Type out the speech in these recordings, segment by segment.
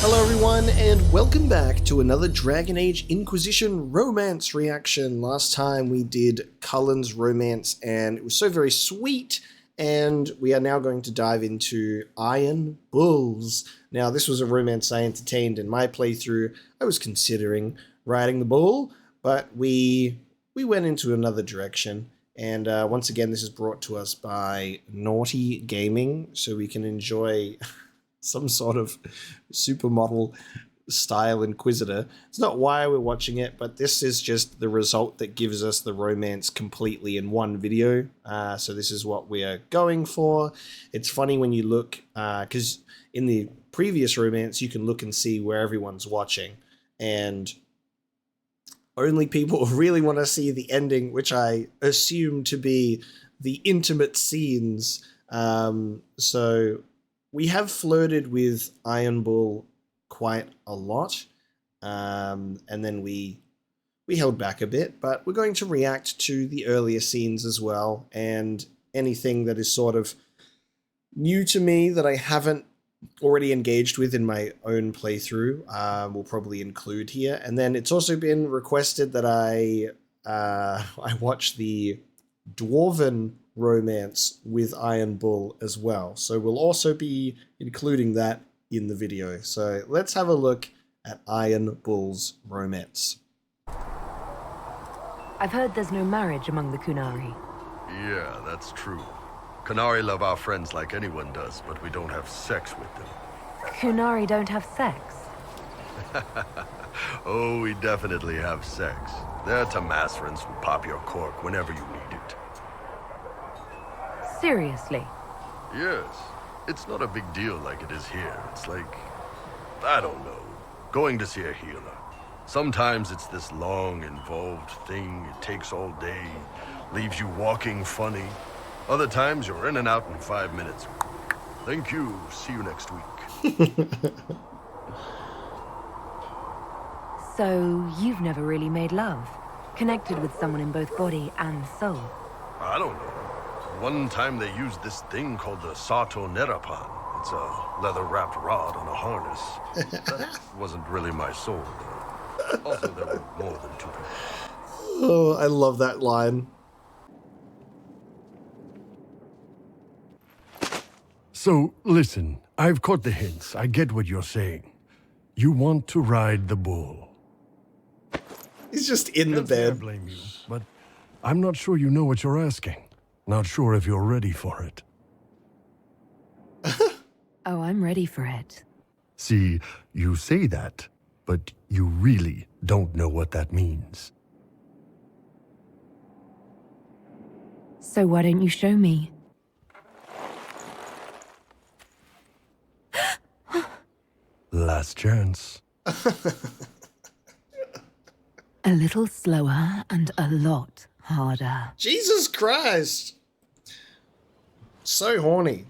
Hello everyone, and welcome back to another Dragon Age Inquisition romance reaction. Last time we did Cullen's romance, and it was so very sweet, and we are now going to dive into Iron Bulls. Now, this was a romance I entertained in my playthrough. I was considering riding the bull, but we went into another direction. And once again, this is brought to us by Naughty Gaming, so we can enjoy some sort of supermodel style Inquisitor. It's not why we're watching it, but this is just the result that gives us the romance completely in one video. So this is what we are going for. It's funny when you look, because in the previous romance, you can look and see where everyone's watching. And only people who really want to see the ending, which I assume to be the intimate scenes. So we have flirted with Iron Bull quite a lot, and then we held back a bit, but we're going to react to the earlier scenes as well, and anything that is sort of new to me that I haven't already engaged with in my own playthrough, we'll probably include here. And then it's also been requested that I watch the Dwarven romance with Iron Bull as well. So we'll also be including that in the video. So let's have a look at Iron Bull's romance. I've heard there's no marriage among the Kunari. Yeah, that's true. Kunari love our friends like anyone does, but we don't have sex with them. Kunari don't have sex? Oh, we definitely have sex. They're Tamasrans who pop your cork whenever you need it. Seriously? Yes. It's not a big deal like it is here. It's like, I don't know, going to see a healer. Sometimes it's this long, involved thing. It takes all day, leaves you walking funny. Other times you're in and out in 5 minutes. Thank you. See you next week. So, you've never really made love? Connected with someone in both body and soul? I don't know. One time they used this thing called the Sato Nerapan. It's a leather-wrapped rod on a harness. That wasn't really my soul, though. Also, there were more than two people. Oh, I love that line. So, listen, I've caught the hints. I get what you're saying. You want to ride the bull. He's just in the Can't say I bed. blame you, but I'm not sure you know what you're asking. Not sure if you're ready for it. Oh, I'm ready for it. See, you say that, but you really don't know what that means. So why don't you show me? Last chance. A little slower and a lot harder. Jesus Christ! So horny.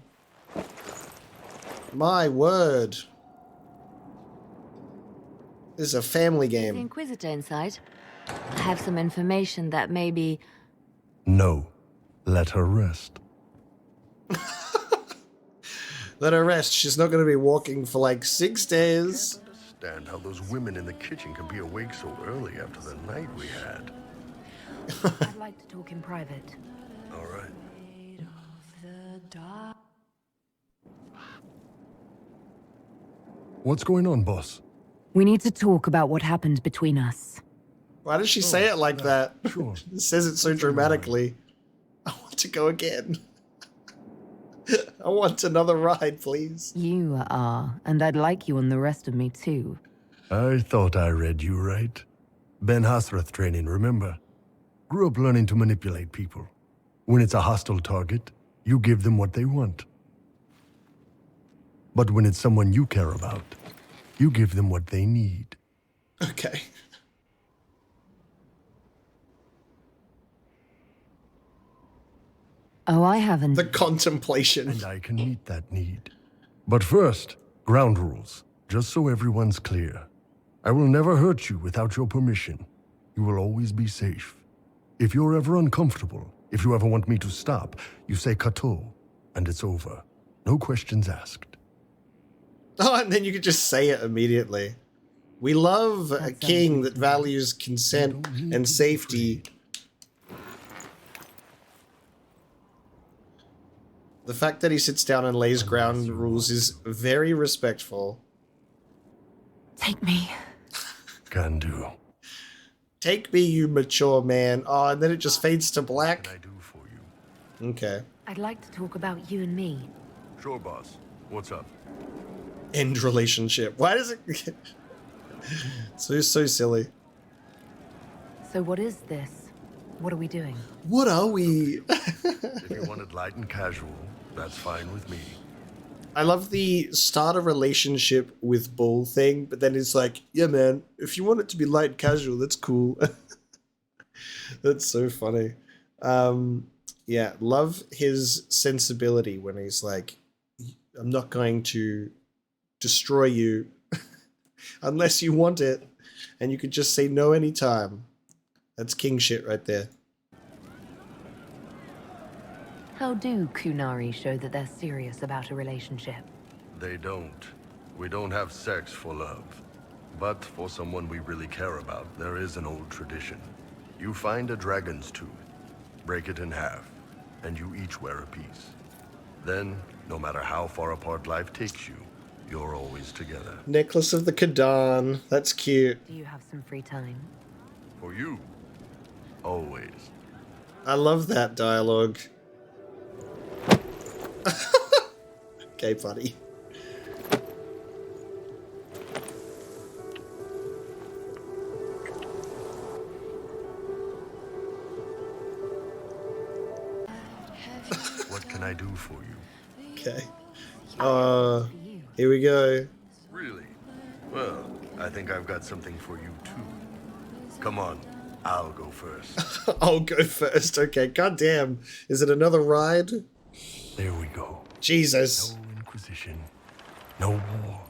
My word. This is a family The game. Inquisitor inside. I have some information that maybe... No. Let her rest. Let her rest. She's not going to be walking for like 6 days. I can't understand how those women in the kitchen can be awake so early after the night we had. I'd like to talk in private. All right. What's going on, boss? We need to talk about what happened between us. Why does she say it like that? Sure. It says it so dramatically. I want to go again. I want another ride, please. You are, and I'd like you on the rest of me too. I thought I read you right. Ben Hasrath training, remember? Grew up learning to manipulate people. When it's a hostile target, you give them what they want. But when it's someone you care about, you give them what they need. Okay. Oh, I haven't. The contemplation. And I can meet that need. But first, ground rules, just so everyone's clear. I will never hurt you without your permission. You will always be safe. If you're ever uncomfortable, if you ever want me to stop, you say Kato, and it's over. No questions asked. Oh, and then you could just say it immediately. We love a That sounds king that reasonable. values consent and safety. The fact that he sits down and lays ground rules is very respectful. Take me. Can do. Take me, you mature man. Oh, and then it just fades to What black. can I do for you? Okay. I'd like to talk about you and me. Sure, boss. What's up? End relationship. Why does it... so silly. So what is this? What are we doing? What are we? If you wanted light and casual, that's fine with me. I love the start a relationship with Bull thing, but then it's like, yeah, man, if you want it to be light and casual, that's cool. That's so funny. Yeah, love his sensibility when he's like, I'm not going to destroy you unless you want it, and you could just say no anytime. That's king shit right there. How do Kunari show that they're serious about a relationship? They don't. We don't have sex for love. But for someone we really care about, there is an old tradition. You find a dragon's tooth, break it in half, and you each wear a piece. Then, no matter how far apart life takes you, you're always together. Necklace of the Kadan. That's cute. Do you have some free time? For you, always. I love that dialogue. Okay, buddy. What can I do for you? Okay. For you. Here we go. Really? Well, I think I've got something for you too. Come on, I'll go first. I'll go first. Okay, goddamn. Is it another ride? There we go. Jesus. No Inquisition. No war.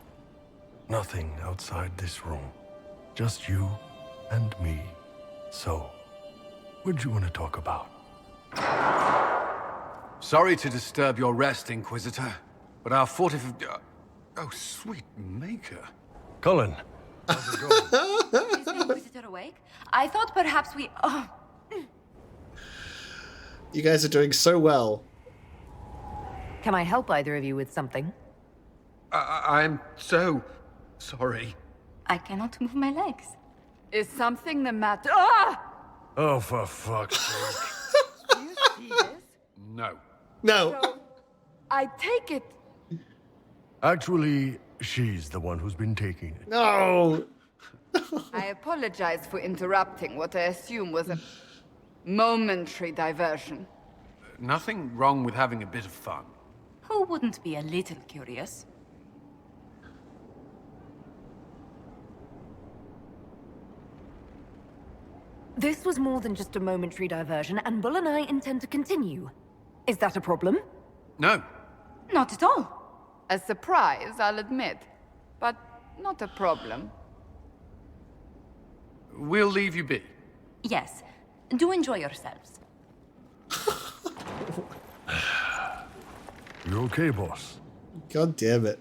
Nothing outside this room. Just you and me. So, what'd you want to talk about? Sorry to disturb your rest, Inquisitor, but our oh, sweet maker. Cullen, how's it going? Is the Inquisitor awake? I thought perhaps we... Oh, You guys are doing so well. Can I help either of you with something? I'm so sorry. I cannot move my legs. Is something the matter? Ah! Oh, for fuck's sake. Do you see this? No. No. So, I take it. Actually, she's the one who's been taking it. No. I apologize for interrupting what I assume was a momentary diversion. Nothing wrong with having a bit of fun. Who wouldn't be a little curious? This was more than just a momentary diversion, and Bull and I intend to continue. Is that a problem? No. Not at all. A surprise, I'll admit, but not a problem. We'll leave you be. Yes. Do enjoy yourselves. You okay, boss? God damn it.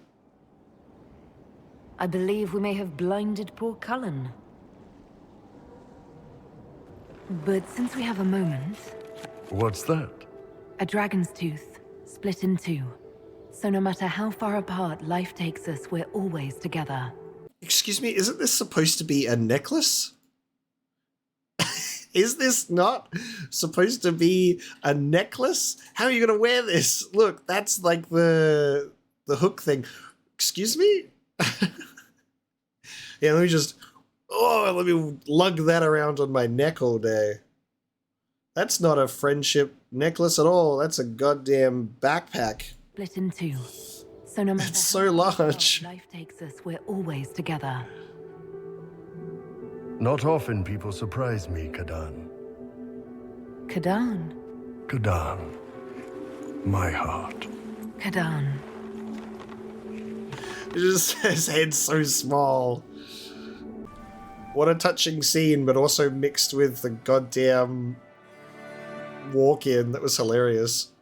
I believe we may have blinded poor Cullen. But since we have a moment, What's that? a dragon's tooth, split in two. So no matter how far apart life takes us, we're always together. Excuse me, isn't this supposed to be a necklace? Is this not supposed to be a necklace? How are you going to wear this? Look, that's like the hook thing. Excuse me? Yeah, let me lug that around on my neck all day. That's not a friendship necklace at all. That's a goddamn backpack. Split in two. So no matter It's so how far large. life takes us, we're always together. Not often people surprise me, Kadan. Kadan. Kadan. My heart. Kadan. Just his head's so small. What a touching scene, but also mixed with the goddamn walk-in. That was hilarious.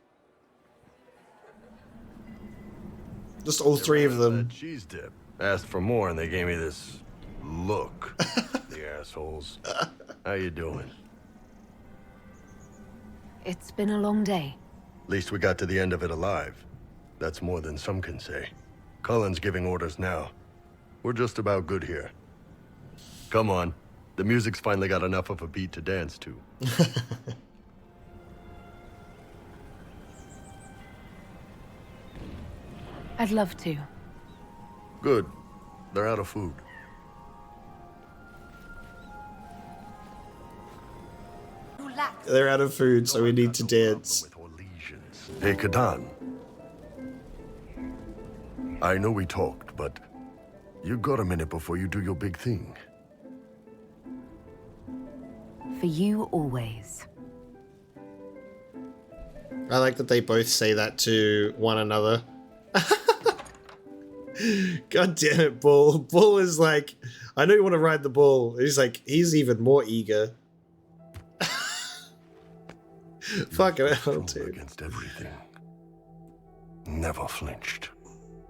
Just all three of them. Cheese dip. Asked for more and they gave me this look. The assholes. How you doing? It's been a long day. At least we got to the end of it alive. That's more than some can say. Cullen's giving orders now. We're just about good here. Come on. The music's finally got enough of a beat to dance to. I'd love to. Good. They're out of food. They're out of food, so we need to dance. Hey, Kadan. I know we talked, but you got a minute before you do your big thing. For you always. I like that they both say that to one another. God damn it, Bull. Bull is like, I know you want to ride the bull. He's like, he's even more eager. Fuck it hell, dude. Against everything. Never flinched.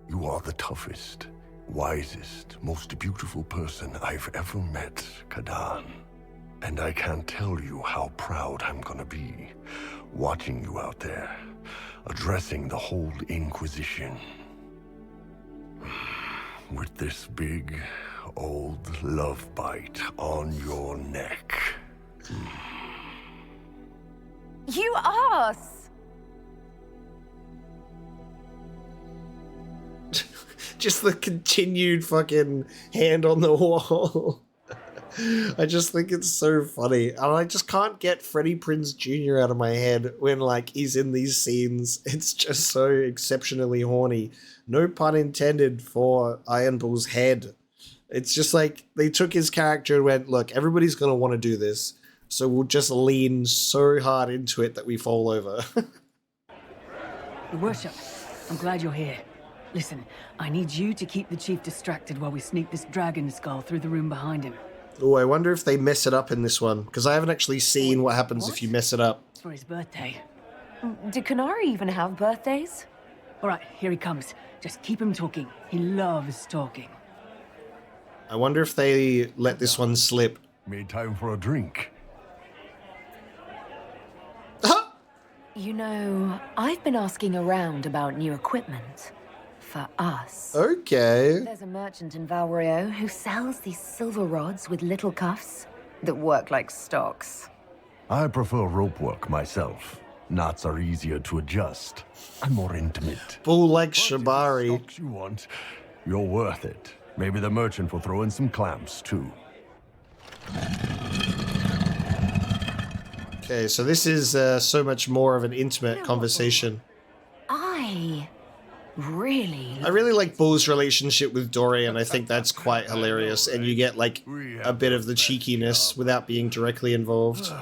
You are the toughest, wisest, most beautiful person I've ever met, Kadan. And I can't tell you how proud I'm gonna be watching you out there, addressing the whole Inquisition. With this big, old love bite on your neck. You ass! Just the continued fucking hand on the wall. I just think it's so funny. And I just can't get Freddie Prinze Jr. out of my head when, like, he's in these scenes. It's just so exceptionally horny. No pun intended for Iron Bull's head. It's just like, they took his character and went, look, everybody's gonna want to do this, so we'll just lean so hard into it that we fall over. Your Worship, I'm glad you're here. Listen, I need you to keep the Chief distracted while we sneak this dragon skull through the room behind him. Oh, I wonder if they mess it up in this one, because I haven't actually seen what happens if you mess it up. It's for his birthday. Do Canari even have birthdays? All right, here he comes. Just keep him talking. He loves talking. I wonder if they let this one slip. Made time for a drink. You know, I've been asking around about new equipment. For us. Okay. There's a merchant in Valrio who sells these silver rods with little cuffs that work like stocks. I prefer rope work myself. Knots are easier to adjust. I'm more intimate. Bull like But if it's Shibari. stocks you want, you're worth it. Maybe the merchant will throw in some clamps too. Okay, so this is so much more of an intimate conversation. I really like Bull's relationship with Dorian. I think that's quite hilarious, and you get like a bit of the cheekiness without being directly involved.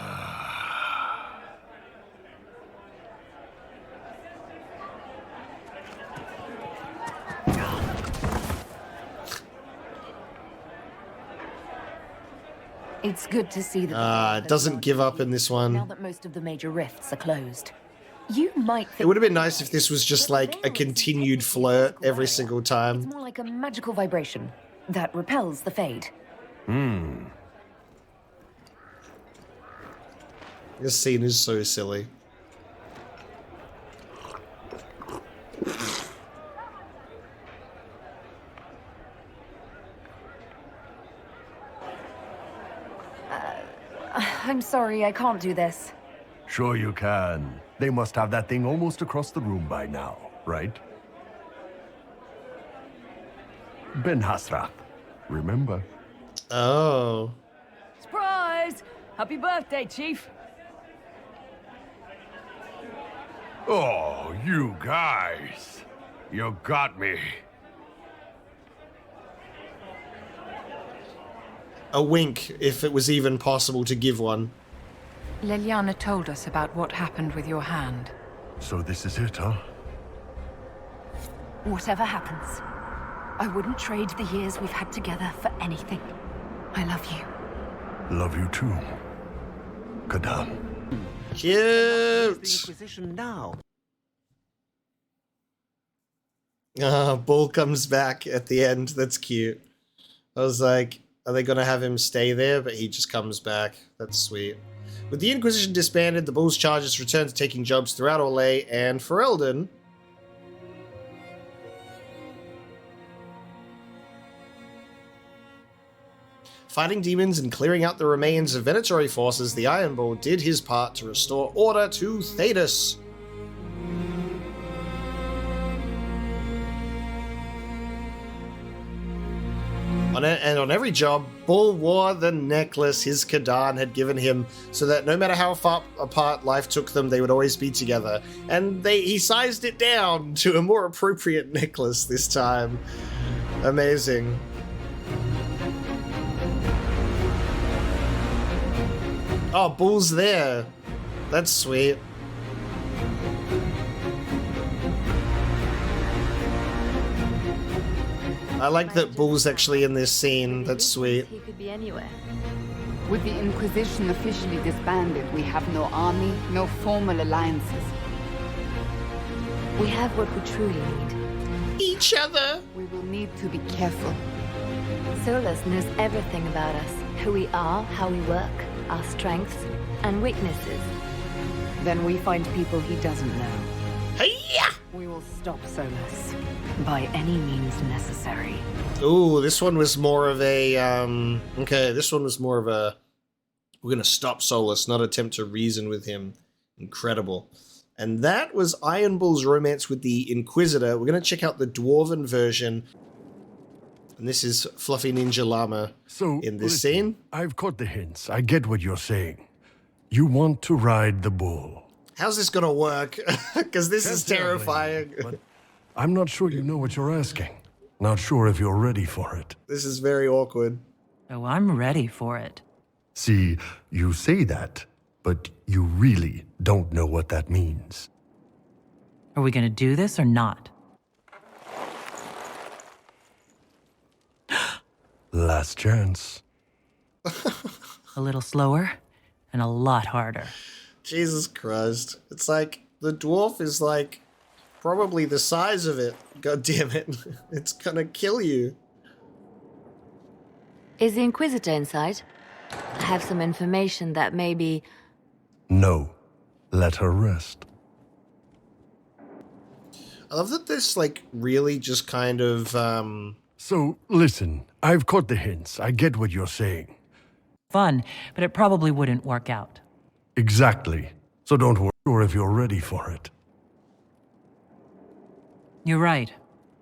It's good to see that It doesn't give up in this now one. that most of the major rifts are closed. You might think It would have been nice if this was just like a continued flirt every single it's time. more like a magical vibration that repels the fade. This scene is so silly. I'm sorry, I can't do this. Sure you can. They must have that thing almost across the room by now, right? Ben Hasrath, remember? Oh. Surprise! Happy birthday, Chief. Oh, you guys. You got me. A wink, if it was even possible to give one. Liliana told us about what happened with your hand. So this is it, huh? Whatever happens, I wouldn't trade the years we've had together for anything. I love you. Love you too. Kadan. Cute! Inquisition now. Bull comes back at the end. That's cute. I was like, are they going to have him stay there? But he just comes back. That's sweet. With the Inquisition disbanded, the Bull's charges returned to taking jobs throughout Orlais and Ferelden. Fighting demons and clearing out the remains of Venatori forces, the Iron Bull did his part to restore order to Thedas. On every job, Bull wore the necklace his Kadan had given him so that no matter how far apart life took them, they would always be together. And he sized it down to a more appropriate necklace this time. Amazing. Oh, Bull's there. That's sweet. I like that Bull's actually in this scene. That's sweet. He could be anywhere. With the Inquisition officially disbanded, we have no army, no formal alliances. We have what we truly need. Each other. We will need to be careful. Solas knows everything about us. Who we are, how we work, our strengths and weaknesses. Then we find people he doesn't know. Hey-ya! We will stop Solas. By any means necessary. Ooh, this one was more of a, okay, this one was more of a, we're gonna stop Solus, not attempt to reason with him. Incredible. And that was Iron Bull's romance with the Inquisitor. We're gonna check out the Dwarven version. And this is Fluffy Ninja Llama in this scene. I've caught the hints. I get what you're saying. You want to ride the bull. How's this gonna work? Because this is terrifying. But I'm not sure you know what you're asking. Not sure if you're ready for it. This is very awkward. Oh, I'm ready for it. See, you say that, but you really don't know what that means. Are we gonna do this or not? Last chance. A little slower and a lot harder. Jesus Christ. It's like, the dwarf is like, probably the size of it. God damn it. It's gonna kill you. Is the Inquisitor inside? I have some information that maybe... No. Let her rest. I love that this, like, really just kind of, So, listen. I've caught the hints. I get what you're saying. Fun, but it probably wouldn't work out. Exactly. So don't worry if you're ready for it. You're right.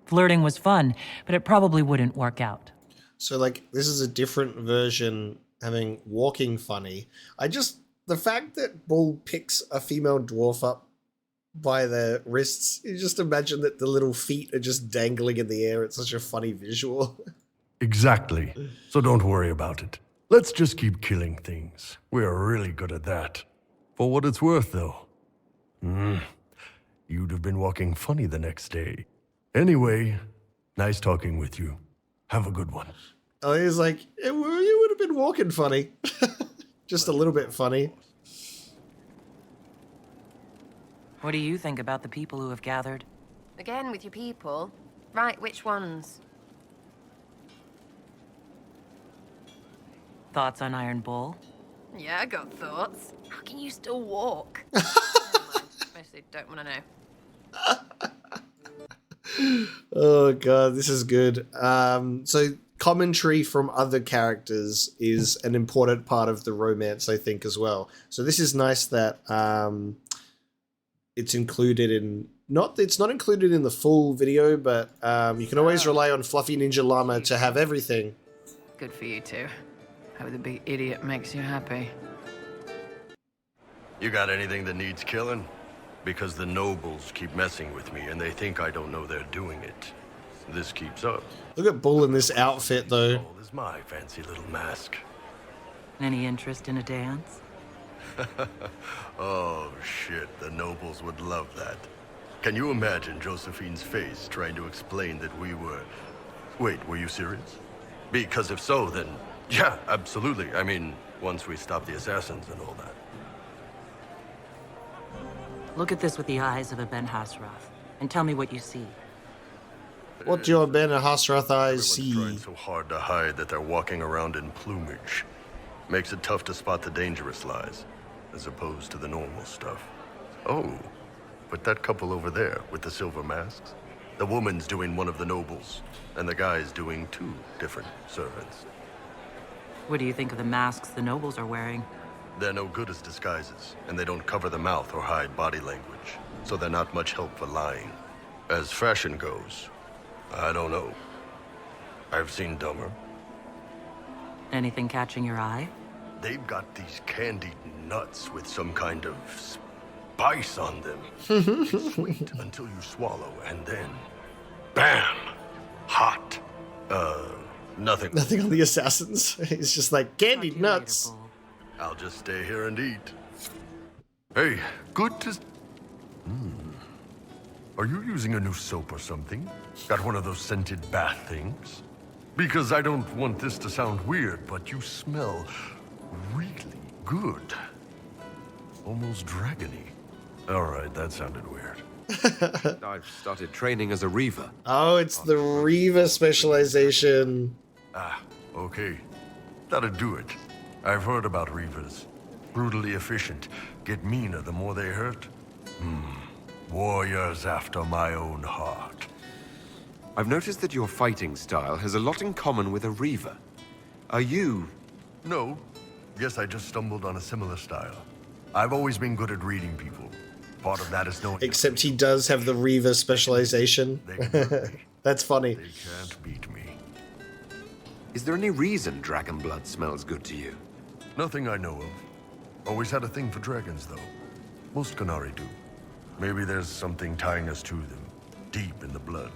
Flirting was fun, but it probably wouldn't work out. So, like, this is a different version having walking funny. The fact that Bull picks a female dwarf up by the wrists, you just imagine that the little feet are just dangling in the air. It's such a funny visual. Exactly. So don't worry about it. Let's just keep killing things. We're really good at that. For what it's worth, though. You'd have been walking funny the next day. Anyway, nice talking with you. Have a good one. Oh, he's like, you would have been walking funny. Just a little bit funny. What do you think about the people who have gathered? Again with your people. Right, which ones? Thoughts on Iron Bull? Yeah, I got thoughts. How can you still walk? Never mind. Mostly don't want to know. Oh god, this is good. So commentary from other characters is an important part of the romance, I think, as well. So this is nice that it's included in it's not included in the full video, but you can always rely on Fluffy Ninja Llama to have everything. Good for you two. How the big idiot makes you happy. You got anything that needs killing? Because the nobles keep messing with me and they think I don't know they're doing it. This keeps up. Look at Bull in this outfit, though. Oh, this is my fancy little mask. Any interest in a dance? Oh, shit. The nobles would love that. Can you imagine Josephine's face trying to explain that we were... Wait, were you serious? Because if so, then... Yeah, absolutely. I mean, once we stop the assassins and all that. Look at this with the eyes of a Ben Hasrath, and tell me what you see. What your banner Hasrath eyes Everyone's see? trying so hard to hide that they're walking around in plumage. Makes it tough to spot the dangerous lies, as opposed to the normal stuff. Oh, but that couple over there with the silver masks? The woman's doing one of the nobles, and the guy's doing 2 different servants. What do you think of the masks the nobles are wearing? They're no good as disguises, and they don't cover the mouth or hide body language, so they're not much help for lying. As fashion goes, I don't know. I've seen dumber. Anything catching your eye? They've got these candied nuts with some kind of spice on them. It's sweet until you swallow, and then, bam! Hot. Nothing. Nothing on the assassins. It's just like candied nuts. I'll just stay here and eat. Hey, good to... Are you using a new soap or something? Got one of those scented bath things? Because I don't want this to sound weird, but you smell really good. Almost dragony. Alright, that sounded weird. I've started training as a Reaver. Oh, it's the Reaver specialization. Ah, okay. That'll do it. I've heard about Reavers. Brutally efficient. Get meaner the more they hurt. Warriors after my own heart. I've noticed that your fighting style has a lot in common with a Reaver. Are you... No. Guess I just stumbled on a similar style. I've always been good at reading people. Part of that is knowing... Except he does have the Reaver specialization. They can hurt me. That's funny. They can't beat me. Is there any reason dragon blood smells good to you? Nothing I know of. Always had a thing for dragons, though. Most Qunari do. Maybe there's something tying us to them, deep in the blood.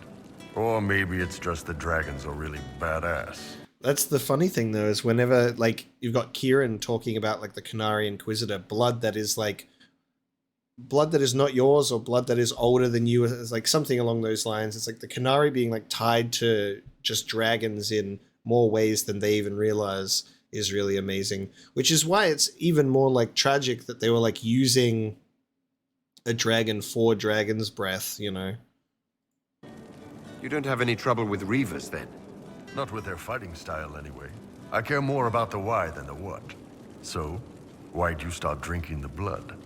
Or maybe it's just the dragons are really badass. That's the funny thing, though, is whenever, like, you've got Kieran talking about, like, the Qunari Inquisitor, blood that is, like, blood that is not yours or blood that is older than you, is like something along those lines. It's like the Qunari being, like, tied to just dragons in more ways than they even realize is really amazing. Which is why it's even more, like, tragic that they were, like, using a dragon for Dragon's Breath, you know? You don't have any trouble with Reavers, then? Not with their fighting style, anyway. I care more about the why than the what. So, why'd you start drinking the blood?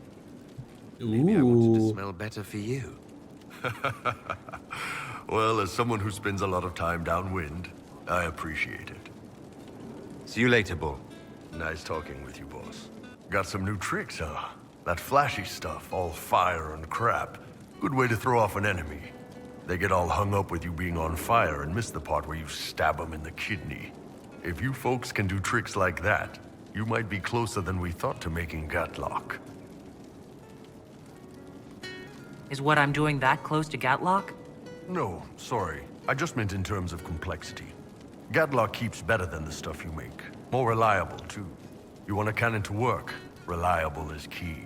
Maybe I wanted to smell better for you. Well, as someone who spends a lot of time downwind, I appreciate it. See you later, Bull. Nice talking with you, boss. Got some new tricks, huh? That flashy stuff, all fire and crap. Good way to throw off an enemy. They get all hung up with you being on fire and miss the part where you stab them in the kidney. If you folks can do tricks like that, you might be closer than we thought to making Gatlock. Is what I'm doing that close to Gatlock? No, sorry. I just meant in terms of complexity. Gatlock keeps better than the stuff you make. More reliable, too. You want a cannon to work? Reliable is key.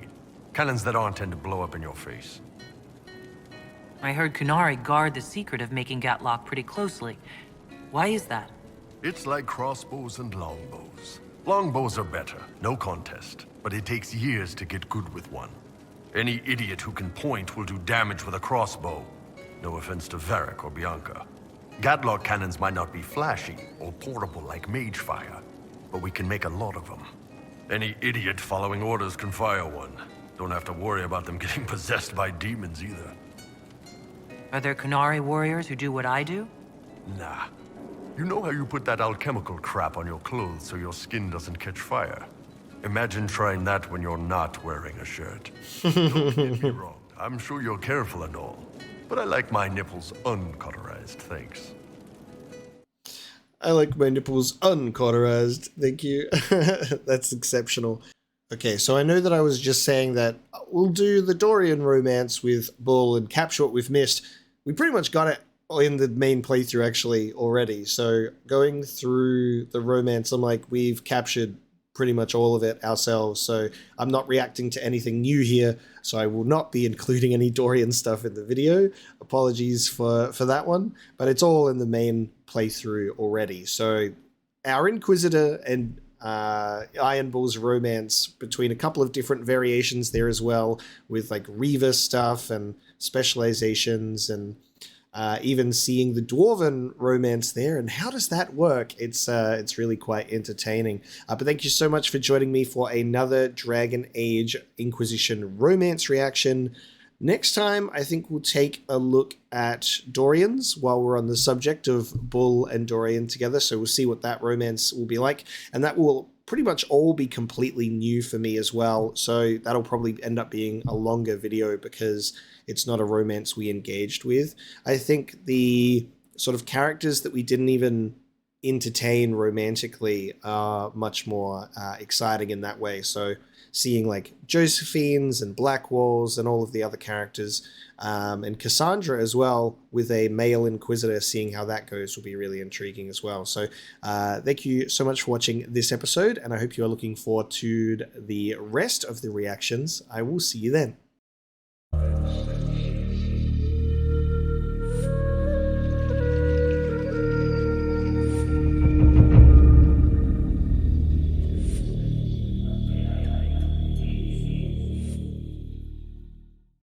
Cannons that aren't tend to blow up in your face. I heard Qunari guard the secret of making Gatlock pretty closely. Why is that? It's like crossbows and longbows. Longbows are better, no contest. But it takes years to get good with one. Any idiot who can point will do damage with a crossbow. No offense to Varric or Bianca. Gatlock cannons might not be flashy or portable like mage fire, but we can make a lot of them. Any idiot following orders can fire one. Don't have to worry about them getting possessed by demons either. Are there Qunari warriors who do what I do? Nah. You know how you put that alchemical crap on your clothes so your skin doesn't catch fire? Imagine trying that when you're not wearing a shirt. Don't get me wrong. I'm sure you're careful and all, but I like my nipples uncauterized, thanks. I like my nipples uncauterized. Thank you. That's exceptional. Okay, so I know that I was just saying that we'll do the Dorian romance with Bull and capture what we've missed. We pretty much got it in the main playthrough actually already. So going through the romance, I'm like, we've captured pretty much all of it ourselves. So I'm not reacting to anything new here. So I will not be including any Dorian stuff in the video. Apologies for that one, but it's all in the main playthrough already. So our Inquisitor and Iron Bull's romance between a couple of different variations there as well, with like Reaver stuff and specializations and even seeing the Dwarven romance there, and how does that work? It's really quite entertaining. But thank you so much for joining me for another Dragon Age Inquisition romance reaction. Next time, I think we'll take a look at Dorian's while we're on the subject of Bull and Dorian together. So we'll see what that romance will be like. And that will pretty much all be completely new for me as well. So that'll probably end up being a longer video because it's not a romance we engaged with. I think the sort of characters that we didn't even entertain romantically are much more exciting in that way. So seeing like Josephine's and Blackwall's and all of the other characters, and Cassandra as well with a male Inquisitor, seeing how that goes will be really intriguing as well. So thank you so much for watching this episode, and I hope you are looking forward to the rest of the reactions. I will see you then.